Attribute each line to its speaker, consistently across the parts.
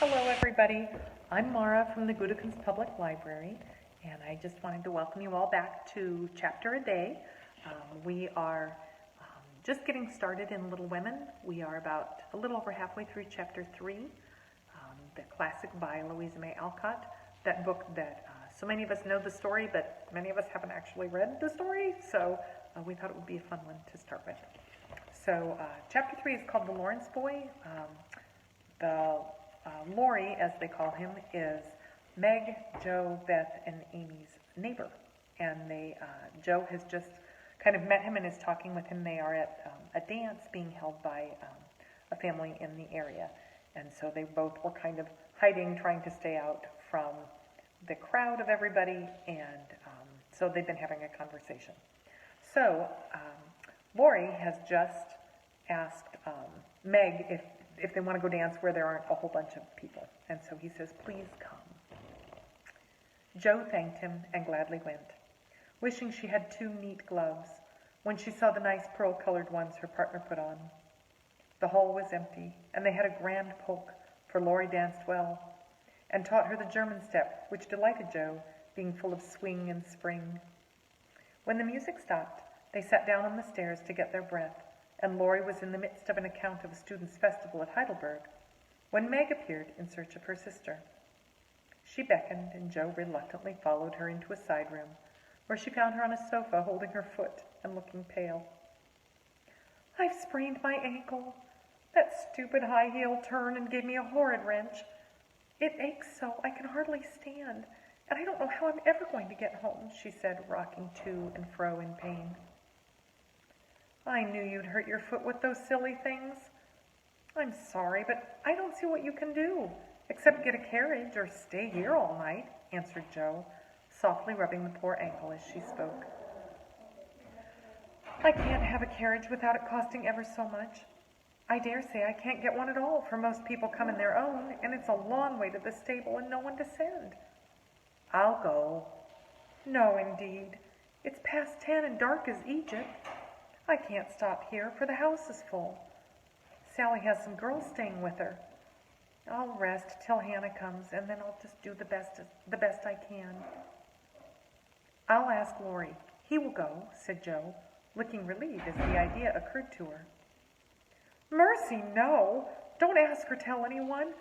Speaker 1: Hello, everybody. I'm Mara from the Goodikins Public Library, and I just wanted to welcome you all back to Chapter a Day. We are just getting started in Little Women. We are about a little over halfway through Chapter 3, the classic by Louisa May Alcott, that book that so many of us know the story, but many of us haven't actually read the story, so we thought it would be a fun one to start with. So Chapter 3 is called The Lawrence Boy. Laurie, as they call him, is Meg, Joe, Beth, and Amy's neighbor. And Joe has just kind of met him and is talking with him. They are at a dance being held by a family in the area. And so they both were kind of hiding, trying to stay out from the crowd of everybody. And so they've been having a conversation. So Laurie has just asked Meg if they want to go dance where there aren't a whole bunch of people. And so he says, "Please come." Joe thanked him and gladly went, wishing she had 2 neat gloves when she saw the nice pearl-colored ones her partner put on. The hall was empty, and they had a grand polk, for Laurie danced well, and taught her the German step, which delighted Joe, being full of swing and spring. When the music stopped, they sat down on the stairs to get their breath, and Laurie was in the midst of an account of a students' festival at Heidelberg, when Meg appeared in search of her sister. She beckoned, and Joe reluctantly followed her into a side room, where she found her on a sofa holding her foot and looking pale. "I've sprained my ankle. That stupid high heel turned and gave me a horrid wrench. It aches so I can hardly stand, and I don't know how I'm ever going to get home," she said, rocking to and fro in pain. "I knew you'd hurt your foot with those silly things. I'm sorry, but I don't see what you can do, except get a carriage or stay here all night," answered Joe, softly rubbing the poor ankle as she spoke. "I can't have a carriage without it costing ever so much. I dare say I can't get one at all, for most people come in their own, and it's a long way to the stable and no one to send." "I'll go." "No, indeed. It's past 10 and dark as Egypt. I can't stop here, for the house is full. Sally has some girls staying with her. I'll rest till Hannah comes, and then I'll just do the best I can." "I'll ask Laurie. He will go," said Joe, looking relieved as the idea occurred to her. "Mercy, no! Don't ask or tell anyone.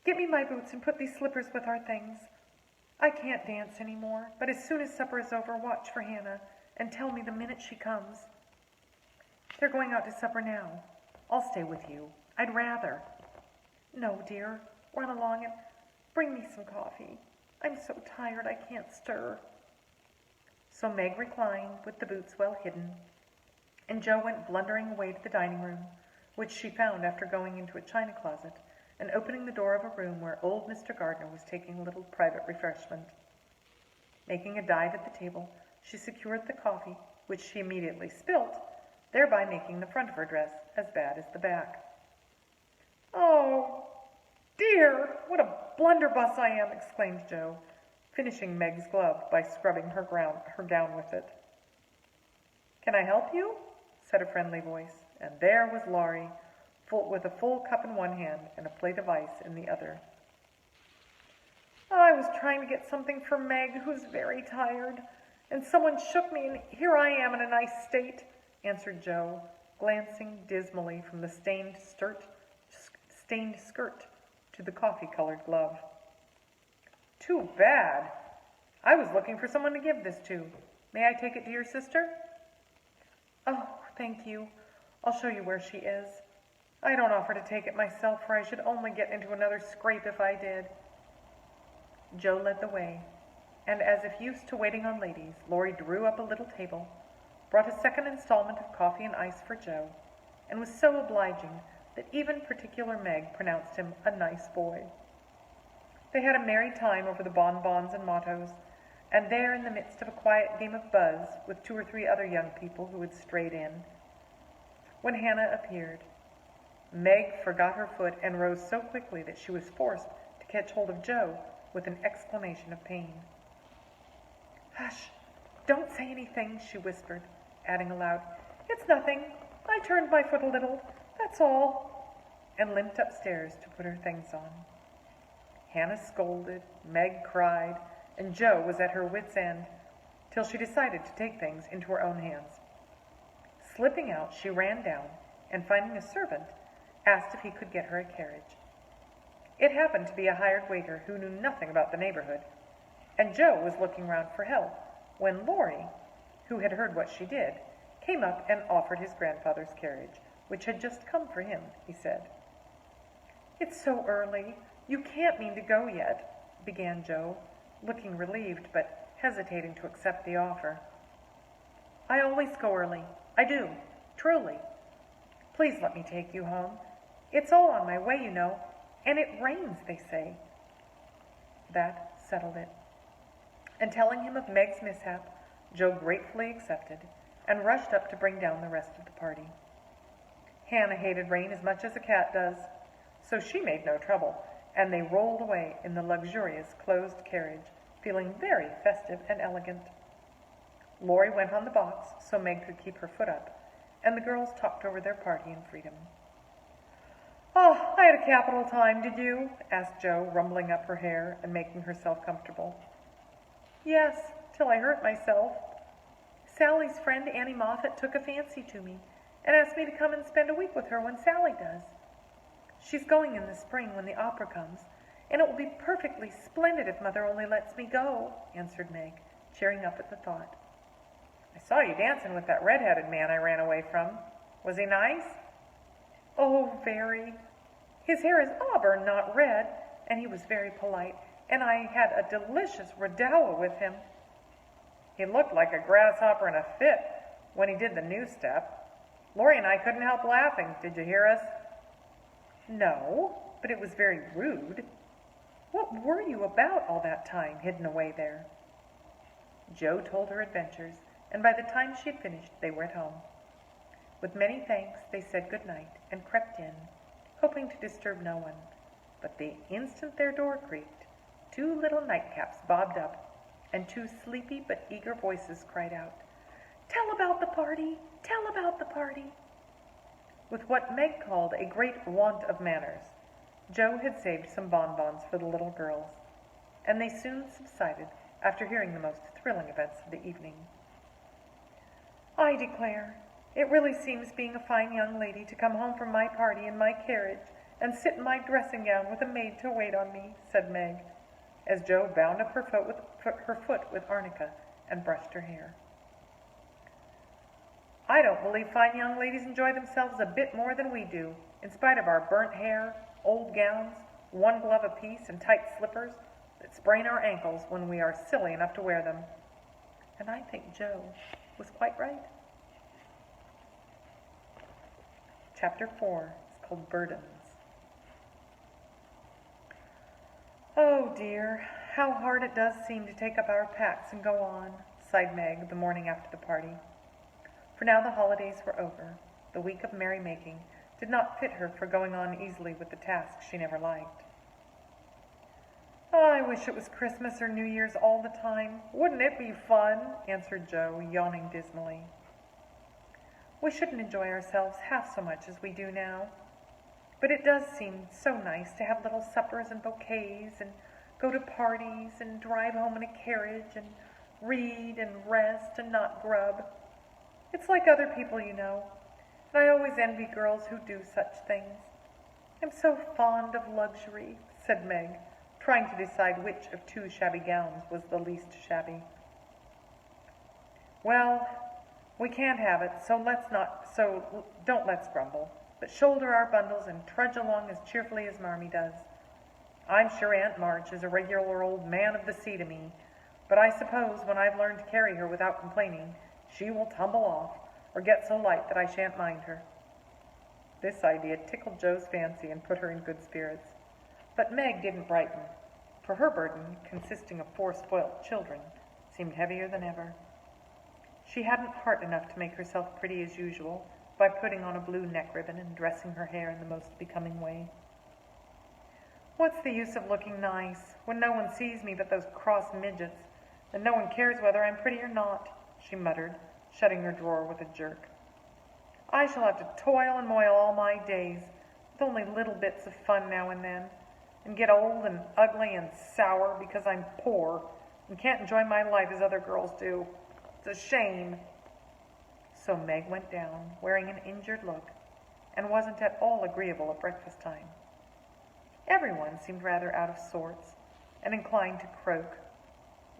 Speaker 1: Get me my boots and put these slippers with our things. I can't dance any more, but as soon as supper is over, watch for Hannah, and tell me the minute she comes. They're going out to supper now. I'll stay with you. I'd rather." "No, dear. Run along and bring me some coffee. I'm so tired I can't stir." So Meg reclined with the boots well hidden, and Joe went blundering away to the dining room, which she found after going into a china closet and opening the door of a room where old Mr. Gardner was taking a little private refreshment. Making a dive at the table, she secured the coffee, which she immediately spilt, thereby making the front of her dress as bad as the back. "Oh, dear, what a blunderbuss I am!" exclaimed Joe, finishing Meg's glove by scrubbing her gown with it. "Can I help you?" said a friendly voice, and there was Laurie, with a full cup in one hand and a plate of ice in the other. "I was trying to get something for Meg, who's very tired, and someone shook me, and here I am in a nice state," answered Joe, glancing dismally from the stained skirt to the coffee-colored glove. "Too bad. I was looking for someone to give this to. May I take it to your sister?" "Oh, thank you. I'll show you where she is. I don't offer to take it myself, for I should only get into another scrape if I did." Joe led the way, and as if used to waiting on ladies, Laurie drew up a little table, brought a second installment of coffee and ice for Joe, and was so obliging that even particular Meg pronounced him a nice boy. They had a merry time over the bonbons and mottos, and there in the midst of a quiet game of buzz with 2 or 3 other young people who had strayed in, when Hannah appeared, Meg forgot her foot and rose so quickly that she was forced to catch hold of Joe with an exclamation of pain. "Hush! Don't say anything," she whispered, adding aloud, "It's nothing. I turned my foot a little, that's all." and limped upstairs to put her things on. Hannah scolded, Meg cried, and Jo was at her wits' end, till she decided to take things into her own hands. Slipping out, she ran down, and finding a servant, asked if he could get her a carriage. It happened to be a hired waiter who knew nothing about the neighborhood, and Jo was looking round for help, when Laurie, who had heard what she did, came up and offered his grandfather's carriage, which had just come for him, he said. "It's so early. You can't mean to go yet," began Jo, looking relieved but hesitating to accept the offer. "I always go early. I do, truly. Please let me take you home. It's all on my way, you know, and it rains, they say." That settled it. And telling him of Meg's mishap, Jo gratefully accepted and rushed up to bring down the rest of the party. Hannah hated rain as much as a cat does, so she made no trouble, and they rolled away in the luxurious closed carriage, feeling very festive and elegant. Laurie went on the box so Meg could keep her foot up, and the girls talked over their party and freedom. "Oh, I had a capital time, did you?" asked Jo, rumbling up her hair and making herself comfortable. "Yes, till I hurt myself. Sally's friend Annie Moffat took a fancy to me and asked me to come and spend a week with her when Sally does. She's going in the spring when the opera comes, and it will be perfectly splendid if Mother only lets me go," answered Meg, cheering up at the thought. "I saw you dancing with that red-headed man I ran away from. Was he nice?" "Oh, very. His hair is auburn, not red, and he was very polite, and I had a delicious redowa with him." "He looked like a grasshopper in a fit when he did the new step. Laurie and I couldn't help laughing. Did you hear us?" "No, but it was very rude. What were you about all that time, hidden away there?" Jo told her adventures, and by the time she had finished, they were at home. With many thanks, they said good night and crept in, hoping to disturb no one. But the instant their door creaked, 2 little nightcaps bobbed up, and 2 sleepy but eager voices cried out, "Tell about the party! Tell about the party!" With what Meg called a great want of manners, Jo had saved some bonbons for the little girls, and they soon subsided after hearing the most thrilling events of the evening. "I declare, it really seems being a fine young lady to come home from my party in my carriage and sit in my dressing gown with a maid to wait on me," said Meg, as Jo bound up her foot with arnica and brushed her hair. "I don't believe fine young ladies enjoy themselves a bit more than we do, in spite of our burnt hair, old gowns, 1 glove apiece, and tight slippers that sprain our ankles when we are silly enough to wear them." And I think Jo was quite right. Chapter 4 is called Burdens. "Oh dear, how hard it does seem to take up our packs and go on," sighed Meg the morning after the party. For now the holidays were over. The week of merrymaking did not fit her for going on easily with the task she never liked. "Oh, I wish it was Christmas or New Year's all the time. Wouldn't it be fun?" answered Jo, yawning dismally. "We shouldn't enjoy ourselves half so much as we do now. But it does seem so nice to have little suppers and bouquets and go to parties and drive home in a carriage and read and rest and not grub. It's like other people, you know, and I always envy girls who do such things. I'm so fond of luxury," said Meg, trying to decide which of 2 shabby gowns was the least shabby. "Well, we can't have it, so don't let's grumble, but shoulder our bundles and trudge along as cheerfully as Marmee does. I'm sure Aunt March is a regular old man of the sea to me, but I suppose when I've learned to carry her without complaining, she will tumble off, or get so light that I shan't mind her." This idea tickled Jo's fancy and put her in good spirits. But Meg didn't brighten, for her burden, consisting of 4 spoilt children, seemed heavier than ever. She hadn't heart enough to make herself pretty as usual by putting on a blue neck ribbon and dressing her hair in the most becoming way. "What's the use of looking nice when no one sees me but those cross midgets, and no one cares whether I'm pretty or not?" she muttered, shutting her drawer with a jerk. "I shall have to toil and moil all my days. with only little bits of fun now and then, and get old and ugly and sour because I'm poor and can't enjoy my life as other girls do. It's a shame." So Meg went down, wearing an injured look, and wasn't at all agreeable at breakfast time. Everyone seemed rather out of sorts and inclined to croak.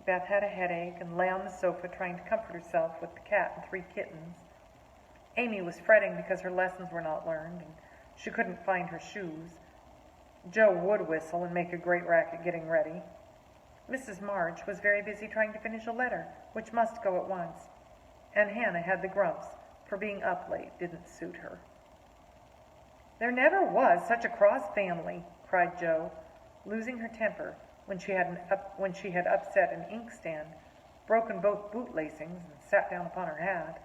Speaker 1: Beth had a headache and lay on the sofa trying to comfort herself with the cat and 3 kittens. Amy was fretting because her lessons were not learned and she couldn't find her shoes. Joe would whistle and make a great racket getting ready. Mrs. March was very busy trying to finish a letter, which must go at once, and Hannah had the grumps, for being up late didn't suit her. "There never was such a cross family," cried Joe, losing her temper when she had upset an inkstand, broken both boot-lacings, and sat down upon her hat.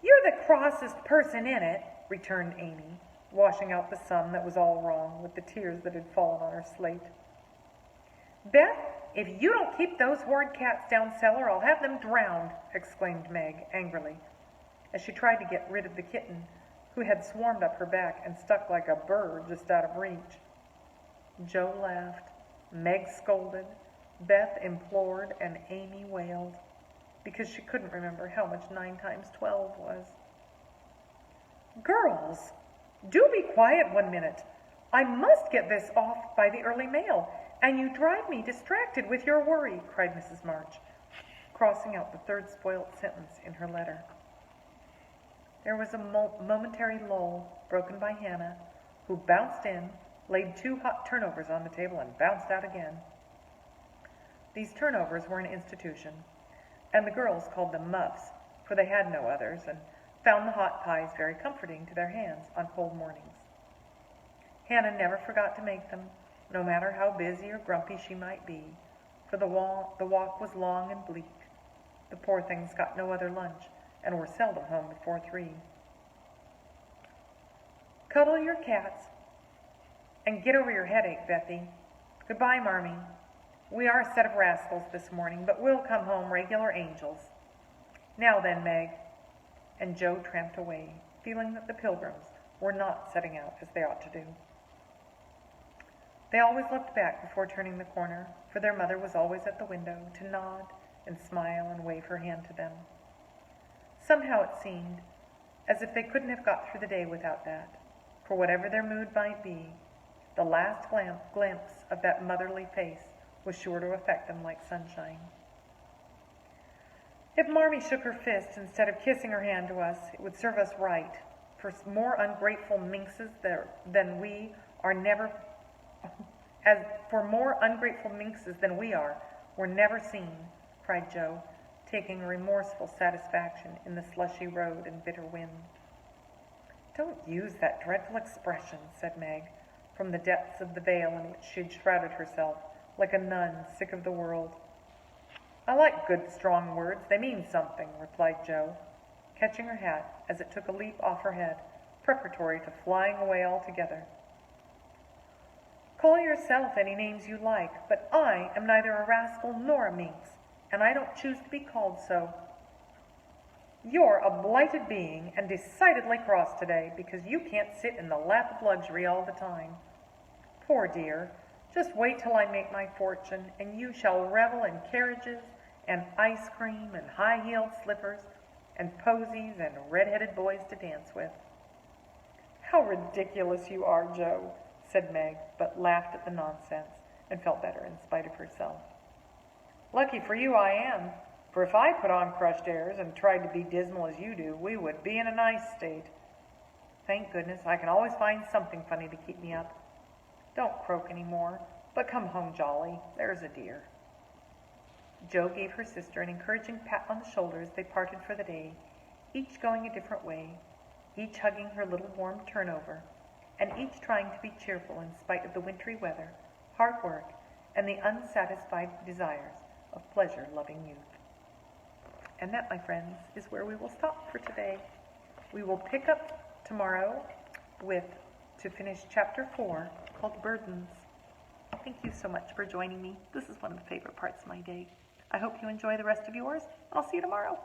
Speaker 1: "You're the crossest person in it," returned Amy, washing out the sum that was all wrong with the tears that had fallen on her slate. "Beth, if you don't keep those horrid cats down cellar, I'll have them drowned," exclaimed Meg angrily, as she tried to get rid of the kitten, who had swarmed up her back and stuck like a bird just out of reach. Joe laughed, Meg scolded, Beth implored, and Amy wailed, because she couldn't remember how much 9 times 12 was. "Girls, do be quiet one minute. I must get this off by the early mail, and you drive me distracted with your worry," cried Mrs. March, crossing out the 3rd spoilt sentence in her letter. There was a momentary lull, broken by Hannah, who bounced in, laid 2 hot turnovers on the table, and bounced out again. These turnovers were an institution, and the girls called them muffs, for they had no others, and found the hot pies very comforting to their hands on cold mornings. Hannah never forgot to make them, no matter how busy or grumpy she might be, for the walk was long and bleak. The poor things got no other lunch, and were seldom home before 3. "Cuddle your cats, and get over your headache, Bethy. Goodbye, Marmee. We are a set of rascals this morning, but we'll come home regular angels. Now then, Meg." And Joe tramped away, feeling that the Pilgrims were not setting out as they ought to do. They always looked back before turning the corner, for their mother was always at the window to nod and smile and wave her hand to them. Somehow it seemed as if they couldn't have got through the day without that, for whatever their mood might be, the last glimpse of that motherly face was sure to affect them like sunshine. If Marmee shook her fist instead of kissing her hand to us, it would serve us right, for more ungrateful minxes than we are were never seen, cried Joe, taking a remorseful satisfaction in the slushy road and bitter wind. "Don't use that dreadful expression," said Meg, from the depths of the veil in which she had shrouded herself, like a nun sick of the world. "I like good, strong words. They mean something," replied Joe, catching her hat as it took a leap off her head, preparatory to flying away altogether. "Call yourself any names you like, but I am neither a rascal nor a minx, and I don't choose to be called so." "You're a blighted being, and decidedly cross today, because you can't sit in the lap of luxury all the time. Poor dear, just wait till I make my fortune, and you shall revel in carriages and ice cream and high-heeled slippers and posies and red-headed boys to dance with." "How ridiculous you are, Joe," said Meg, but laughed at the nonsense and felt better in spite of herself. "Lucky for you I am, for if I put on crushed airs and tried to be dismal as you do, we would be in a nice state. Thank goodness I can always find something funny to keep me up. Don't croak any more, but come home jolly, there's a dear." Joe gave her sister an encouraging pat on the shoulder as they parted for the day, each going a different way, each hugging her little warm turnover, and each trying to be cheerful in spite of the wintry weather, hard work, and the unsatisfied desires of pleasure-loving youth. And that, my friends, is where we will stop for today. We will pick up tomorrow to finish chapter 4, called Burdens. Thank you so much for joining me. This is one of the favorite parts of my day. I hope you enjoy the rest of yours. I'll see you tomorrow.